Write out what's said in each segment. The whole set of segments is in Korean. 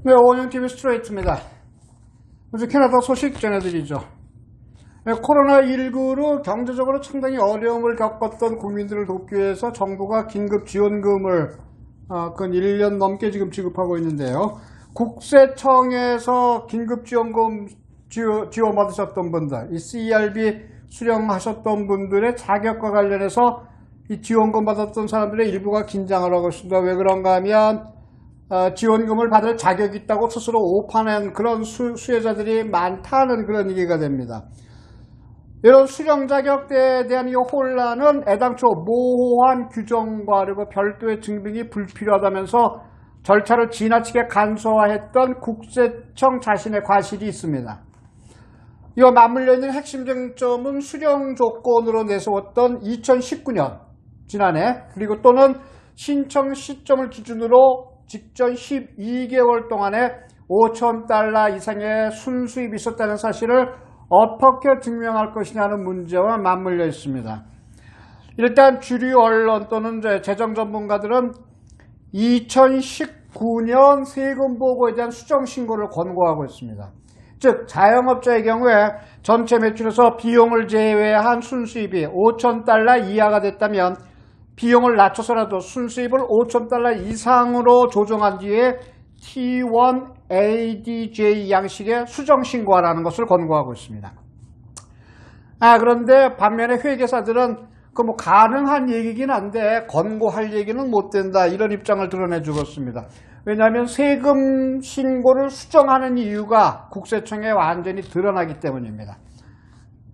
네, 오은영TV 스트레이트입니다. 먼저 캐나다 소식 전해드리죠. 네, 코로나19로 경제적으로 상당히 어려움을 겪었던 국민들을 돕기 위해서 정부가 긴급 지원금을 근 1년 넘게 지금 지급하고 있는데요. 국세청에서 긴급 지원금 지원받으셨던 분들, 이 CERB 수령하셨던 분들의 자격과 관련해서 이 지원금 받았던 사람들의 일부가 긴장을 하고 있습니다. 왜 그런가 하면 지원금을 받을 자격이 있다고 스스로 오판한 그런 수혜자들이 많다는 그런 얘기가 됩니다. 이런 수령 자격에 대한 이 혼란은 애당초 모호한 규정과 그리고 별도의 증빙이 불필요하다면서 절차를 지나치게 간소화했던 국세청 자신의 과실이 있습니다. 이와 맞물려 있는 핵심 쟁점은 수령 조건으로 내세웠던 2019년 지난해 그리고 또는 신청 시점을 기준으로 직전 12개월 동안에 $5,000 이상의 순수입이 있었다는 사실을 어떻게 증명할 것이냐는 문제와 맞물려 있습니다. 일단 주류 언론 또는 재정 전문가들은 2019년 세금 보고에 대한 수정 신고를 권고하고 있습니다. 즉 자영업자의 경우에 전체 매출에서 비용을 제외한 순수입이 $5,000 이하가 됐다면 비용을 낮춰서라도 순수입을 $5,000 이상으로 조정한 뒤에 T1ADJ 양식의 수정 신고하라는 것을 권고하고 있습니다. 그런데 반면에 회계사들은 그 가능한 얘기긴 한데 권고할 얘기는 못 된다 이런 입장을 드러내 주었습니다. 왜냐하면 세금 신고를 수정하는 이유가 국세청에 완전히 드러나기 때문입니다.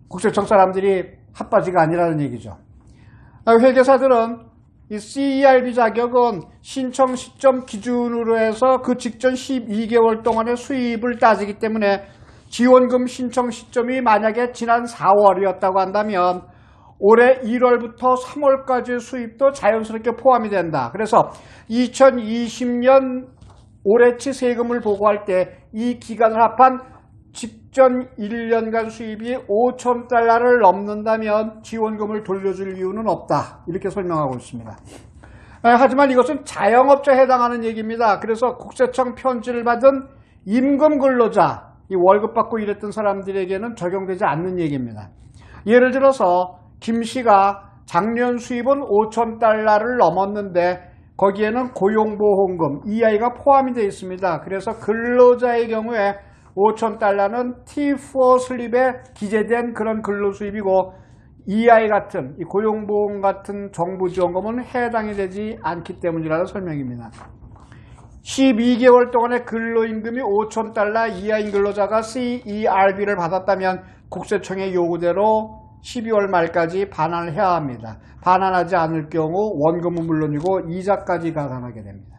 국세청 사람들이 핫바지가 아니라는 얘기죠. 회계사들은 이 CERB 자격은 신청 시점 기준으로 해서 그 직전 12개월 동안의 수입을 따지기 때문에 지원금 신청 시점이 만약에 지난 4월이었다고 한다면 올해 1월부터 3월까지의 수입도 자연스럽게 포함이 된다. 그래서 2020년 올해치 세금을 보고할 때 이 기간을 합한 직전 1년간 수입이 $5,000를 넘는다면 지원금을 돌려줄 이유는 없다. 이렇게 설명하고 있습니다. 하지만 이것은 자영업자에 해당하는 얘기입니다. 그래서 국세청 편지를 받은 임금 근로자, 이 월급 받고 일했던 사람들에게는 적용되지 않는 얘기입니다. 예를 들어서 김 씨가 작년 수입은 $5,000를 넘었는데 거기에는 고용보험금, EI가 포함이 되어 있습니다. 그래서 근로자의 경우에 $5,000는 T4 슬립에 기재된 그런 근로수입이고 EI 같은 이 고용보험 같은 정부 지원금은 해당이 되지 않기 때문이라는 설명입니다. 12개월 동안의 근로임금이 $5,000 이하인 근로자가 CERB를 받았다면 국세청의 요구대로 12월 말까지 반환을 해야 합니다. 반환하지 않을 경우 원금은 물론이고 이자까지 가산하게 됩니다.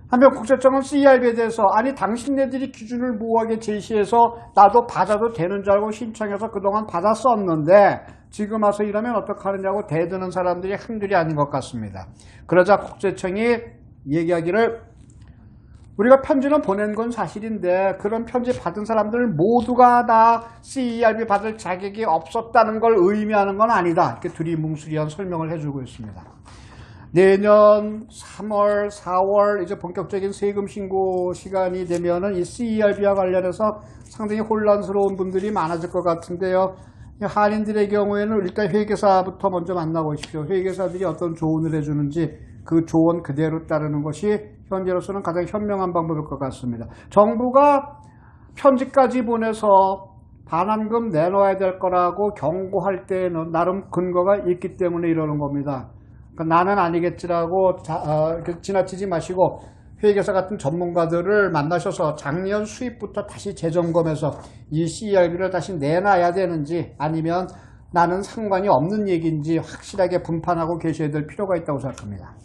한편 국세청은 CERB에 대해서 아니 당신네들이 기준을 모호하게 제시해서 나도 받아도 되는 줄 알고 신청해서 그동안 받았었는데 지금 와서 이러면 어떡하느냐고 대드는 사람들이 한둘이 아닌 것 같습니다. 그러자 국세청이 얘기하기를 우리가 편지는 보낸 건 사실인데 그런 편지 받은 사람들 모두가 다 CERB 받을 자격이 없었다는 걸 의미하는 건 아니다. 이렇게 두리뭉술한 설명을 해주고 있습니다. 내년 3월, 4월 이제 본격적인 세금 신고 시간이 되면은 이 CERB와 관련해서 상당히 혼란스러운 분들이 많아질 것 같은데요. 한인들의 경우에는 일단 회계사부터 먼저 만나보십시오. 회계사들이 어떤 조언을 해주는지 그 조언 그대로 따르는 것이 현재로서는 가장 현명한 방법일 것 같습니다. 정부가 편지까지 보내서 반환금 내놓아야 될 거라고 경고할 때에는 나름 근거가 있기 때문에 이러는 겁니다. 그러니까 나는 아니겠지라고 지나치지 마시고 회계사 같은 전문가들을 만나셔서 작년 수입부터 다시 재점검해서 이 CERB를 다시 내놔야 되는지 아니면 나는 상관이 없는 얘기인지 확실하게 분판하고 계셔야 될 필요가 있다고 생각합니다.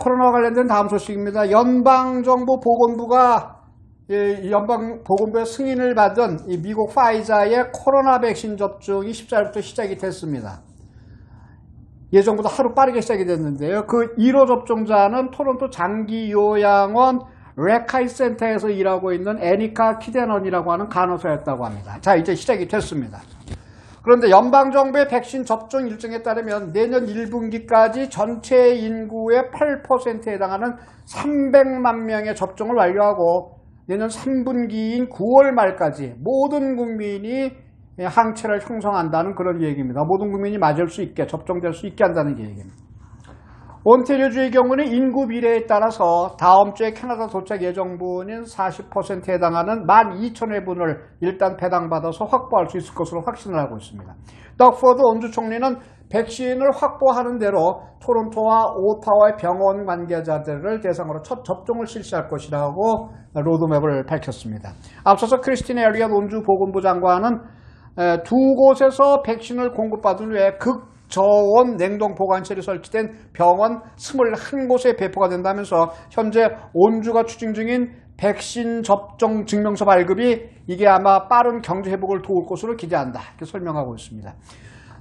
코로나와 관련된 다음 소식입니다. 연방정부보건부가 연방보건부의 승인을 받은 이 미국 파이자의 코로나 백신 접종이 14일부터 시작이 됐습니다. 예정보다 하루 빠르게 시작이 됐는데요. 그 1호 접종자는 토론토 장기요양원 레카이 센터에서 일하고 있는 애니카 키데넌이라고 하는 간호사였다고 합니다. 자, 이제 시작이 됐습니다. 그런데 연방정부의 백신 접종 일정에 따르면 내년 1분기까지 전체 인구의 8%에 해당하는 300만 명의 접종을 완료하고 내년 3분기인 9월 말까지 모든 국민이 항체를 형성한다는 그런 얘기입니다. 모든 국민이 맞을 수 있게, 접종될 수 있게 한다는 얘기입니다. 온태리오주의 경우는 인구 비례에 따라서 다음 주에 캐나다 도착 예정분인 40%에 해당하는 12,000회분을 일단 배당받아서 확보할 수 있을 것으로 확신을 하고 있습니다. 덕포드 온주 총리는 백신을 확보하는 대로 토론토와 오타와의 병원 관계자들을 대상으로 첫 접종을 실시할 것이라고 로드맵을 밝혔습니다. 앞서서 크리스틴 에리엇 온주 보건부 장관은 두 곳에서 백신을 공급받은 후에 극저온 냉동 보관실이 설치된 병원 21곳에 배포가 된다면서 현재 온주가 추진 중인 백신 접종 증명서 발급이 이게 아마 빠른 경제 회복을 도울 것으로 기대한다. 이렇게 설명하고 있습니다.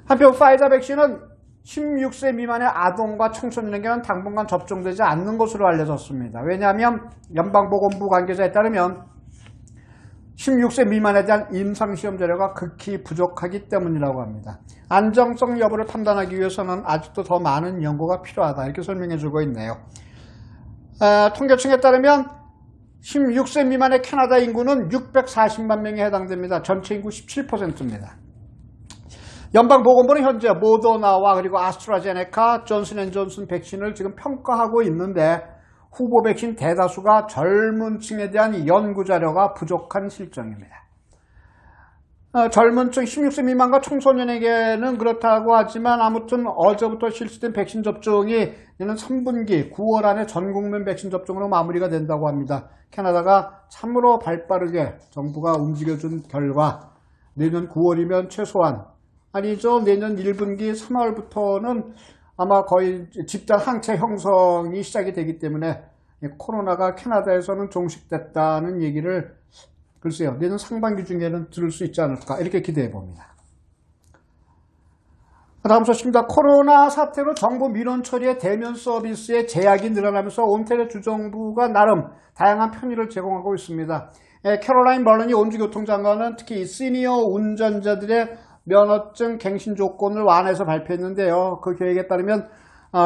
한편 파이자 백신은 16세 미만의 아동과 청소년에게는 당분간 접종되지 않는 것으로 알려졌습니다. 왜냐하면 연방보건부 관계자에 따르면 16세 미만에 대한 임상시험 자료가 극히 부족하기 때문이라고 합니다. 안정성 여부를 판단하기 위해서는 아직도 더 많은 연구가 필요하다. 이렇게 설명해주고 있네요. 통계청에 따르면 16세 미만의 캐나다 인구는 640만 명에 해당됩니다. 전체 인구 17%입니다. 연방보건부는 현재 모더나와 그리고 아스트라제네카, 존슨앤존슨 백신을 지금 평가하고 있는데 후보 백신 대다수가 젊은 층에 대한 연구 자료가 부족한 실정입니다. 젊은 층 16세 미만과 청소년에게는 그렇다고 하지만 아무튼 어제부터 실시된 백신 접종이 내년 3분기 9월 안에 전 국민 백신 접종으로 마무리가 된다고 합니다. 캐나다가 참으로 발빠르게 정부가 움직여준 결과 내년 9월이면 최소한 아니죠. 내년 1분기 3월부터는 아마 거의 집단 항체 형성이 시작이 되기 때문에 코로나가 캐나다에서는 종식됐다는 얘기를 글쎄요. 내년 상반기 중에는 들을 수 있지 않을까 이렇게 기대해 봅니다. 다음 소식입니다. 코로나 사태로 정부 민원 처리의 대면 서비스에 제약이 늘어나면서 온태리오 주정부가 나름 다양한 편의를 제공하고 있습니다. 캐롤라인 벌런이 온주교통장관은 특히 시니어 운전자들의 면허증 갱신 조건을 완화해서 발표했는데요. 그 계획에 따르면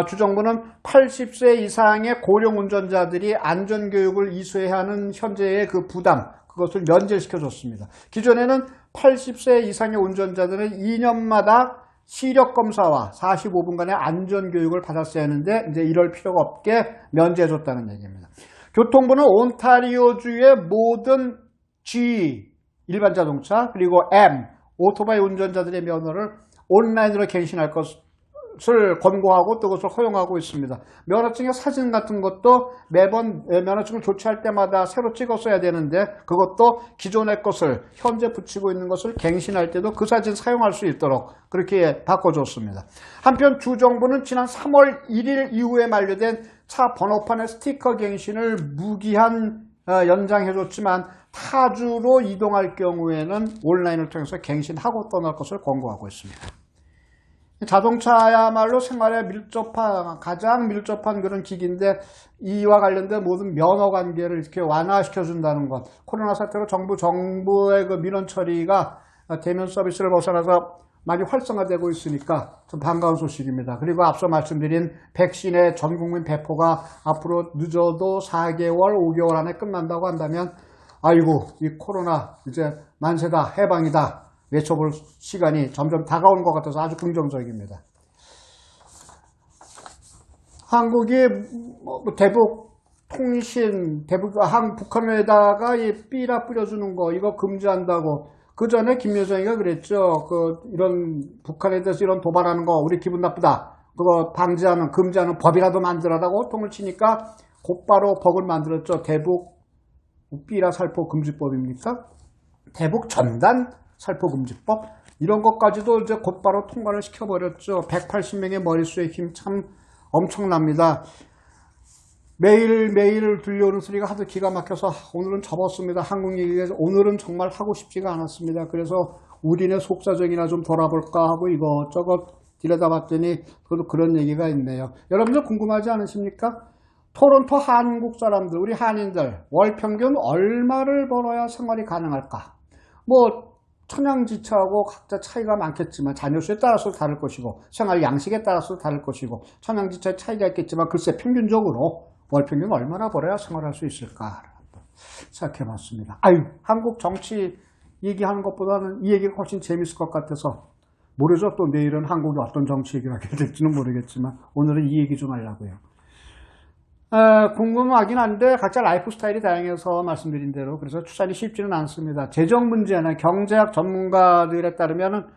주정부는 80세 이상의 고령 운전자들이 안전교육을 이수해야 하는 현재의 그 부담, 그것을 면제시켜줬습니다. 기존에는 80세 이상의 운전자들은 2년마다 시력검사와 45분간의 안전교육을 받았어야 하는데 이제 이럴 필요가 없게 면제해줬다는 얘기입니다. 교통부는 온타리오주의 모든 G, 일반 자동차, 그리고 M, 오토바이 운전자들의 면허를 온라인으로 갱신할 것을 권고하고 또 그것을 허용하고 있습니다. 면허증의 사진 같은 것도 매번 면허증을 교체할 때마다 새로 찍었어야 되는데 그것도 기존의 것을 현재 붙이고 있는 것을 갱신할 때도 그 사진 사용할 수 있도록 그렇게 바꿔줬습니다. 한편 주정부는 지난 3월 1일 이후에 만료된 차 번호판의 스티커 갱신을 무기한 연장해줬지만 타주로 이동할 경우에는 온라인을 통해서 갱신하고 떠날 것을 권고하고 있습니다. 자동차야말로 생활에 밀접한, 가장 밀접한 그런 기기인데 이와 관련된 모든 면허 관계를 이렇게 완화시켜준다는 것. 코로나 사태로 정부의 그 민원 처리가 대면 서비스를 벗어나서 많이 활성화되고 있으니까 좀 반가운 소식입니다. 그리고 앞서 말씀드린 백신의 전 국민 배포가 앞으로 늦어도 4개월, 5개월 안에 끝난다고 한다면 아이고 이 코로나 이제 만세다, 해방이다 외쳐볼 시간이 점점 다가오는 것 같아서 아주 긍정적입니다. 한국이 대북 통신, 북한에다가 이 삐라 뿌려주는 거 이거 금지한다고 그 전에 김여정이가 그랬죠. 이런 북한에 대해서 이런 도발하는 거 우리 기분 나쁘다. 그거 방지하는, 금지하는 법이라도 만들어라고 호통을 치니까 곧바로 법을 만들었죠. 대북 삐라 살포 금지법입니까? 대북 전단 살포 금지법? 이런 것까지도 이제 곧바로 통과를 시켜버렸죠. 180명의 머릿수의 힘 참 엄청납니다. 매일매일 들려오는 소리가 하도 기가 막혀서 오늘은 접었습니다. 한국 얘기에서 오늘은 정말 하고 싶지가 않았습니다. 그래서 우리네 속사정이나 좀 돌아볼까 하고 이것저것 들여다봤더니 그래도 그런 얘기가 있네요. 여러분들 궁금하지 않으십니까? 토론토 한국 사람들, 우리 한인들 월 평균 얼마를 벌어야 생활이 가능할까? 천양지차하고 각자 차이가 많겠지만 자녀 수에 따라서 다를 것이고 생활 양식에 따라서 다를 것이고 천양지차의 차이가 있겠지만 글쎄 평균적으로 월 평균 얼마나 벌어야 생활할 수 있을까 생각해 봤습니다. 한국 정치 얘기하는 것보다는 이 얘기가 훨씬 재밌을 것 같아서 모르죠. 또 내일은 한국이 어떤 정치 얘기를 하게 될지는 모르겠지만 오늘은 이 얘기 좀 하려고요. 궁금하긴 한데 각자 라이프 스타일이 다양해서 말씀드린 대로 그래서 추산이 쉽지는 않습니다. 재정 문제는 경제학 전문가들에 따르면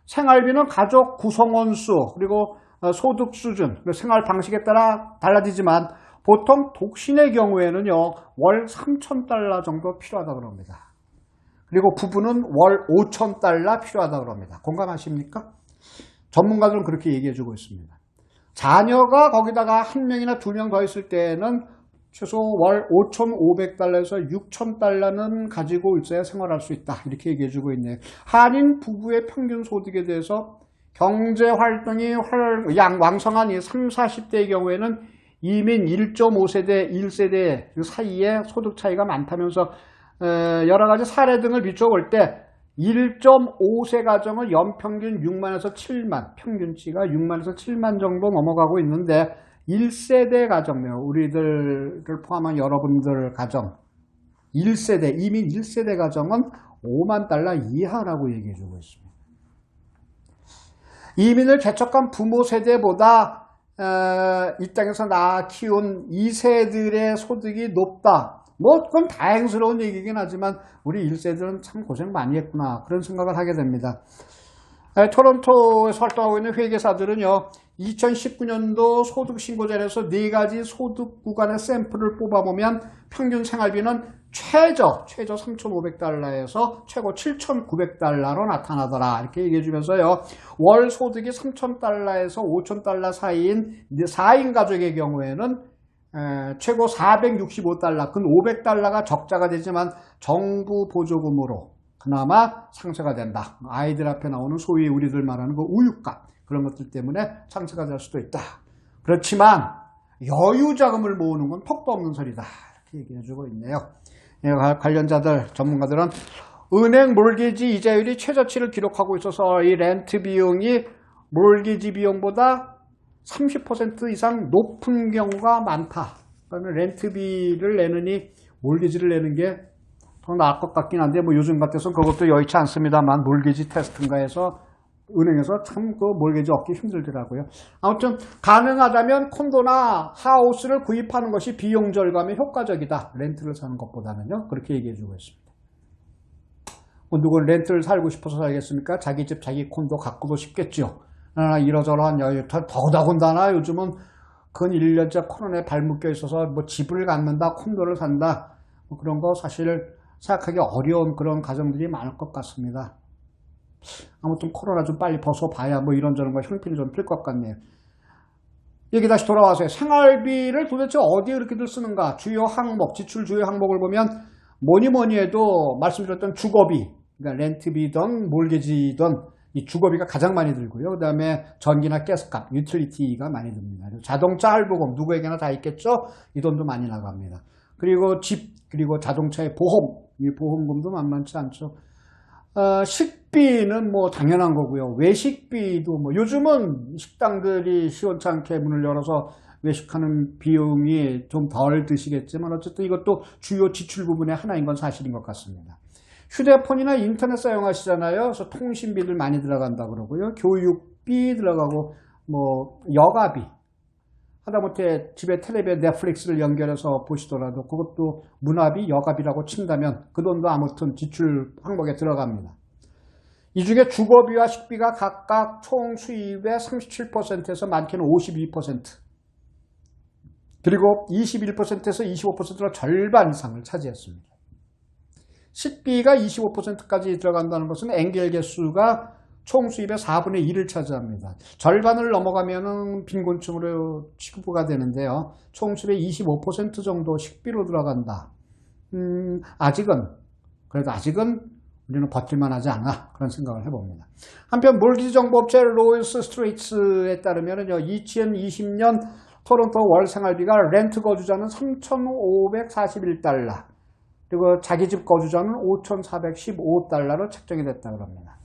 생활비는 가족 구성원 수 그리고 소득 수준 생활 방식에 따라 달라지지만 보통 독신의 경우에는요 월 3,000달러 정도 필요하다고 합니다. 그리고 부부는 월 5,000달러 필요하다고 합니다. 공감하십니까? 전문가들은 그렇게 얘기해주고 있습니다. 자녀가 거기다가 한 명이나 두 명 더 있을 때는 최소 월 5,500달러에서 6,000달러는 가지고 있어야 생활할 수 있다. 이렇게 얘기해주고 있네요. 한인 부부의 평균 소득에 대해서 경제활동이 왕성한 이 30, 40대의 경우에는 이민 1.5세대, 1세대 사이에 소득 차이가 많다면서 여러 가지 사례 등을 비춰볼 때 1.5세 가정은 연평균 6만에서 7만, 평균치가 6만에서 7만 정도 넘어가고 있는데 1세대 가정이요. 우리들을 포함한 여러분들 가정 1세대, 이민 1세대 가정은 5만 달러 이하라고 얘기해주고 있습니다. 이민을 개척한 부모 세대보다 이 땅에서 낳아 키운 2세들의 소득이 높다. 그건 다행스러운 얘기긴 하지만 우리 1세들은 참 고생 많이 했구나 그런 생각을 하게 됩니다. 토론토에서 활동하고 있는 회계사들은요 2019년도 소득신고자료에서 4가지 소득 구간의 샘플을 뽑아보면 평균 생활비는 최저 3,500달러에서 최고 7,900달러로 나타나더라 이렇게 얘기해 주면서요 월 소득이 3,000달러에서 5,000달러 사이인 4인 가족의 경우에는 최고 465달러, 근 500달러가 적자가 되지만 정부 보조금으로 그나마 상쇄가 된다. 아이들 앞에 나오는 소위 우리들 말하는 그 우유값 그런 것들 때문에 상쇄가 될 수도 있다. 그렇지만 여유 자금을 모으는 건 턱도 없는 소리다. 이렇게 얘기해주고 있네요. 관련자들, 전문가들은 은행 몰기지 이자율이 최저치를 기록하고 있어서 이 렌트 비용이 몰기지 비용보다 30% 이상 높은 경우가 많다. 그러면 렌트비를 내느니 몰기지를 내는 게 더 나을 것 같긴 한데 요즘 같아서 그것도 여의치 않습니다만 몰기지 테스트인가 해서 은행에서 참 그 몰기지 얻기 힘들더라고요. 아무튼 가능하다면 콘도나 하우스를 구입하는 것이 비용 절감에 효과적이다. 렌트를 사는 것보다는요. 그렇게 얘기해주고 있습니다. 누군 렌트를 살고 싶어서 살겠습니까? 자기 집 자기 콘도 갖고도 싶겠죠. 이러저러한 여유, 더더군다나 요즘은 근 1년째 코로나에 발묶여 있어서 집을 갖는다, 콘도를 산다, 그런 거 사실 생각하기 어려운 그런 가정들이 많을 것 같습니다. 아무튼 코로나 좀 빨리 벗어봐야 이런저런 거 형편이 좀 필 것 같네요. 얘기 다시 돌아와서 생활비를 도대체 어디에 그렇게들 쓰는가? 주요 항목, 지출 주요 항목을 보면 뭐니 해도 말씀드렸던 주거비, 그러니까 렌트비든 몰개지든 이 주거비가 가장 많이 들고요. 그 다음에 전기나 가스값, 유틸리티가 많이 듭니다. 자동차 할부금, 누구에게나 다 있겠죠? 이 돈도 많이 나갑니다. 그리고 집, 그리고 자동차의 보험, 이 보험금도 만만치 않죠. 식비는 당연한 거고요. 외식비도 요즘은 식당들이 시원찮게 문을 열어서 외식하는 비용이 좀 덜 드시겠지만 어쨌든 이것도 주요 지출 부분의 하나인 건 사실인 것 같습니다. 휴대폰이나 인터넷 사용하시잖아요. 그래서 통신비들 많이 들어간다 그러고요. 교육비 들어가고 여가비 하다못해 집에 텔레비에 넷플릭스를 연결해서 보시더라도 그것도 문화비, 여가비라고 친다면 그 돈도 아무튼 지출 항목에 들어갑니다. 이 중에 주거비와 식비가 각각 총 수입의 37%에서 많게는 52% 그리고 21%에서 25%로 절반 이상을 차지했습니다. 식비가 25%까지 들어간다는 것은 엔겔 개수가 총 수입의 4분의 1을 차지합니다. 절반을 넘어가면 빈곤층으로 취급가 되는데요. 총 수입의 25% 정도 식비로 들어간다. 그래도 아직은 우리는 버틸만 하지 않나 그런 생각을 해봅니다. 한편 몰기지 정보업체 로이스 스트레이트에 따르면 2020년 토론토 월 생활비가 렌트 거주자는 3,541달러 그리고 자기 집 거주자는 5,415달러로 책정이 됐다고 합니다.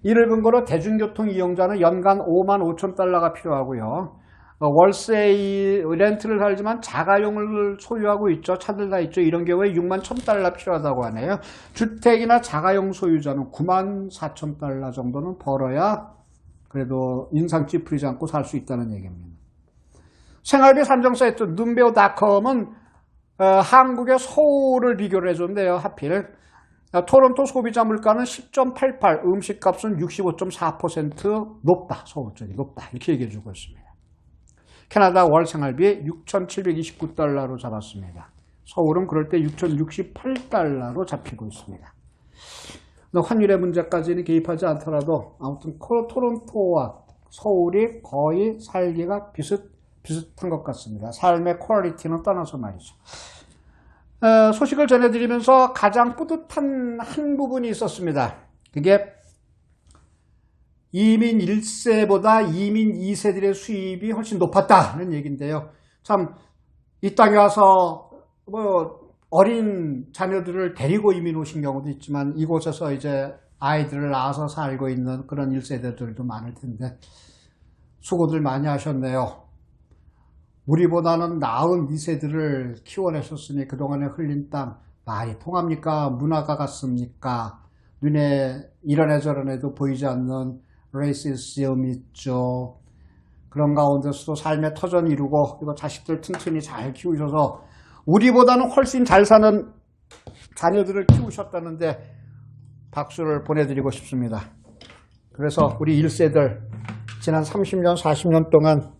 이를 근거로 대중교통 이용자는 연간 55,000달러가 필요하고요. 월세 렌트를 살지만 자가용을 소유하고 있죠. 차들 다 있죠. 이런 경우에 61,000달러 필요하다고 하네요. 주택이나 자가용 소유자는 94,000달러 정도는 벌어야 그래도 인상 찌푸리지 않고 살 수 있다는 얘기입니다. 생활비 산정 사이트 눈베어.com은 한국의 서울을 비교를 해줬는데요. 하필 토론토 소비자 물가는 10.88, 음식값은 65.4% 높다. 서울전이 높다. 이렇게 얘기해주고 있습니다. 캐나다 월 생활비 6,729달러로 잡았습니다. 서울은 그럴 때 6,068달러로 잡히고 있습니다. 환율의 문제까지는 개입하지 않더라도 아무튼 토론토와 서울이 거의 살기가 비슷한 것 같습니다. 삶의 퀄리티는 떠나서 말이죠. 소식을 전해드리면서 가장 뿌듯한 한 부분이 있었습니다. 그게 이민 1세보다 이민 2세들의 수입이 훨씬 높았다는 얘기인데요. 참, 이 땅에 와서 어린 자녀들을 데리고 이민 오신 경우도 있지만 이곳에서 이제 아이들을 낳아서 살고 있는 그런 1세대들도 많을 텐데 수고들 많이 하셨네요. 우리보다는 나은 2세들을 키워내셨으니 그동안에 흘린 땀 말이 통합니까? 문화가 같습니까? 눈에 이런 저런 애도 보이지 않는 레이시즘이 있죠. 그런 가운데서도 삶의 터전 이루고 그리고 자식들 튼튼히 잘 키우셔서 우리보다는 훨씬 잘 사는 자녀들을 키우셨다는데 박수를 보내드리고 싶습니다. 그래서 우리 1세들 지난 30년, 40년 동안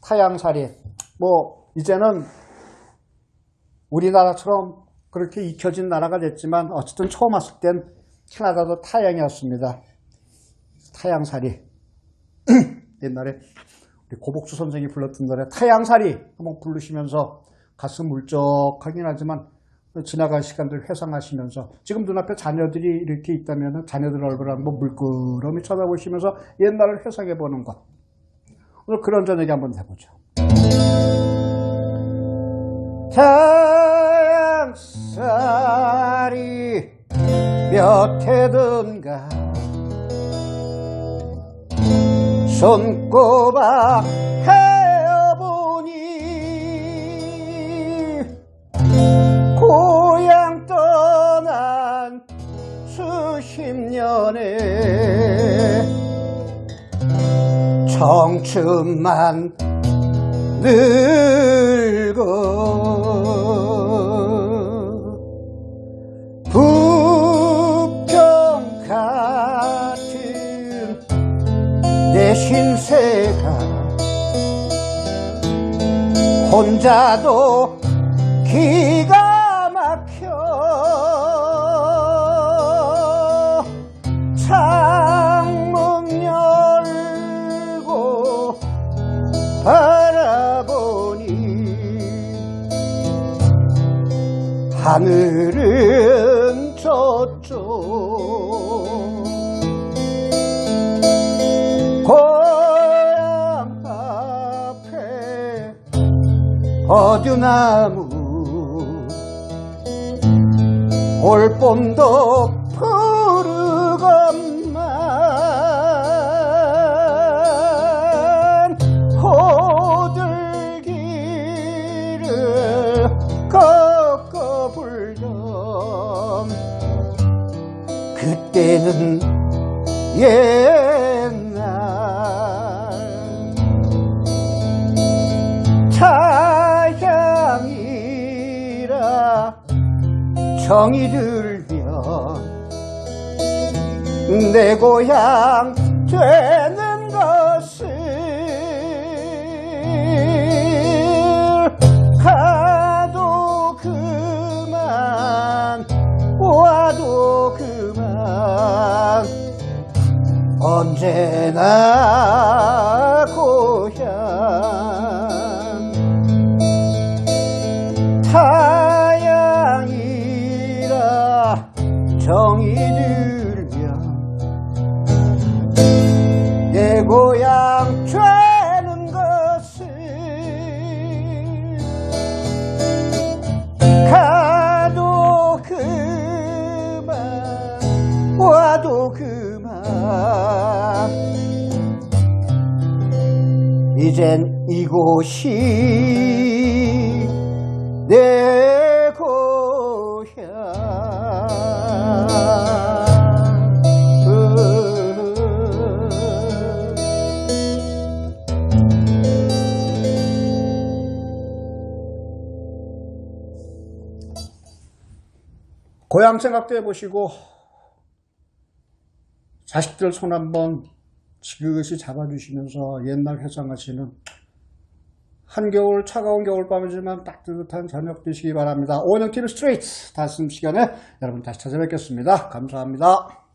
타양살이 이제는 우리나라처럼 그렇게 익혀진 나라가 됐지만 어쨌든 처음 왔을 땐 캐나다도 타양이었습니다. 타양살이 옛날에 우리 고복수 선생이 불렀던 노래 타양살이 한번 부르시면서 가슴 울적하긴 하지만 지나간 시간들 회상하시면서 지금 눈앞에 자녀들이 이렇게 있다면 자녀들 얼굴을 한번 물끄러미 쳐다보시면서 옛날을 회상해보는 것. 오늘 그런 저녁에 한번 해보죠. 타양살이 몇 해든가 손꼽아 헤어보니 고향 떠난 수십 년에 청춘만 늙어 부평 같은 내 신세가 혼자도 기가 막혀 창문 열고 바라보니 하늘은 저쪽 고향 앞에 버드나무 올봄도 푸르건만 호들기를 꺾어 불던 그때는 옛날 타향이라 정이 들면 내 고향 되는 것을 가도 그만 와도 그만 언제나 고향 타양이라 정이 들면 내 고향 되는 것을 가도 이젠 이곳이 내 고향. 고향 생각도 해보시고 자식들 손 한번 지그시 잡아주시면서 옛날 회상하시는 한겨울 차가운 겨울밤이지만 따뜻한 저녁 되시기 바랍니다. 오은영TV 스트레이트 다음 시간에 여러분 다시 찾아뵙겠습니다. 감사합니다.